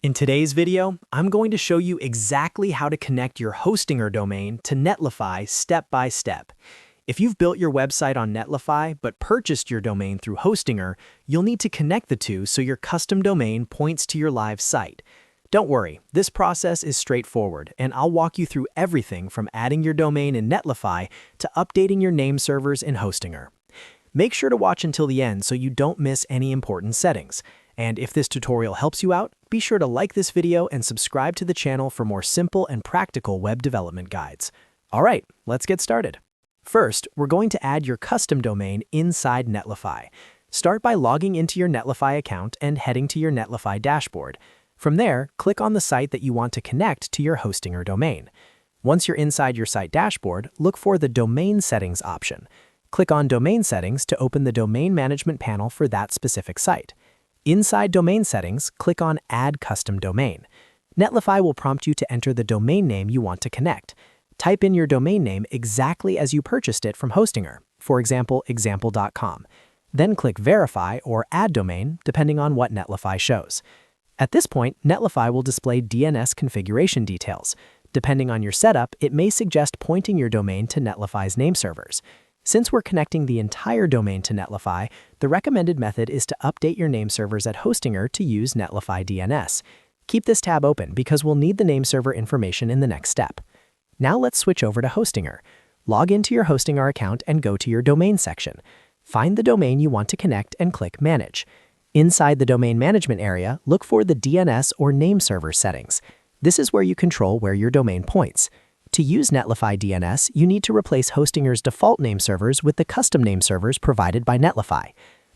In today's video, I'm going to show you exactly how to connect your Hostinger domain to Netlify step by step. If you've built your website on Netlify but purchased your domain through Hostinger, you'll need to connect the two so your custom domain points to your live site. Don't worry, this process is straightforward, and I'll walk you through everything from adding your domain in Netlify to updating your name servers in Hostinger. Make sure to watch until the end so you don't miss any important settings. And if this tutorial helps you out, be sure to like this video and subscribe to the channel for more simple and practical web development guides. All right, let's get started. First, we're going to add your custom domain inside Netlify. Start by logging into your Netlify account and heading to your Netlify dashboard. From there, click on the site that you want to connect to your Hostinger domain. Once you're inside your site dashboard, look for the Domain Settings option. Click on Domain Settings to open the Domain Management panel for that specific site. Inside Domain Settings, click on Add Custom Domain. Netlify will prompt you to enter the domain name you want to connect. Type in your domain name exactly as you purchased it from Hostinger, for example, example.com. Then click Verify or Add Domain, depending on what Netlify shows. At this point, Netlify will display DNS configuration details. Depending on your setup, it may suggest pointing your domain to Netlify's name servers. Since we're connecting the entire domain to Netlify, the recommended method is to update your name servers at Hostinger to use Netlify DNS. Keep this tab open because we'll need the name server information in the next step. Now let's switch over to Hostinger. Log into your Hostinger account and go to your domain section. Find the domain you want to connect and click Manage. Inside the Domain Management area, look for the DNS or name server settings. This is where you control where your domain points. To use Netlify DNS, you need to replace Hostinger's default name servers with the custom name servers provided by Netlify.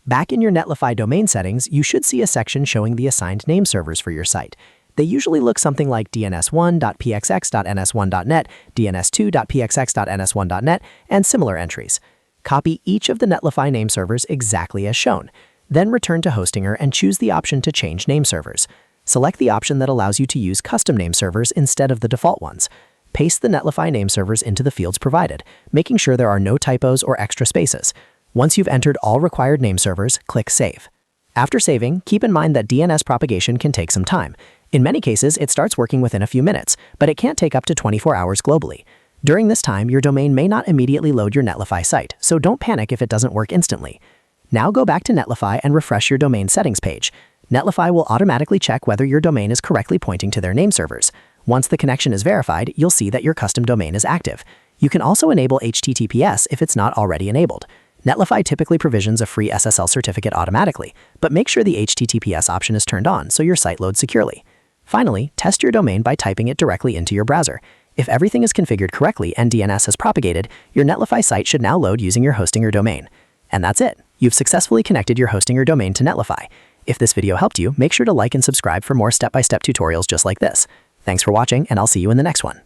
Back in your Netlify domain settings, you should see a section showing the assigned name servers for your site. They usually look something like dns1.pxx.ns1.net, dns2.pxx.ns1.net, and similar entries. Copy each of the Netlify name servers exactly as shown. Then return to Hostinger and choose the option to change name servers. Select the option that allows you to use custom name servers instead of the default ones. Paste the Netlify name servers into the fields provided, making sure there are no typos or extra spaces. Once you've entered all required name servers, click Save. After saving, keep in mind that DNS propagation can take some time. In many cases, it starts working within a few minutes, but it can take up to 24 hours globally. During this time, your domain may not immediately load your Netlify site, so don't panic if it doesn't work instantly. Now go back to Netlify and refresh your domain settings page. Netlify will automatically check whether your domain is correctly pointing to their name servers. Once the connection is verified, you'll see that your custom domain is active. You can also enable HTTPS if it's not already enabled. Netlify typically provisions a free SSL certificate automatically, but make sure the HTTPS option is turned on so your site loads securely. Finally, test your domain by typing it directly into your browser. If everything is configured correctly and DNS has propagated, your Netlify site should now load using your Hostinger domain. And that's it. You've successfully connected your Hostinger domain to Netlify. If this video helped you, make sure to like and subscribe for more step-by-step tutorials just like this. Thanks for watching, and I'll see you in the next one.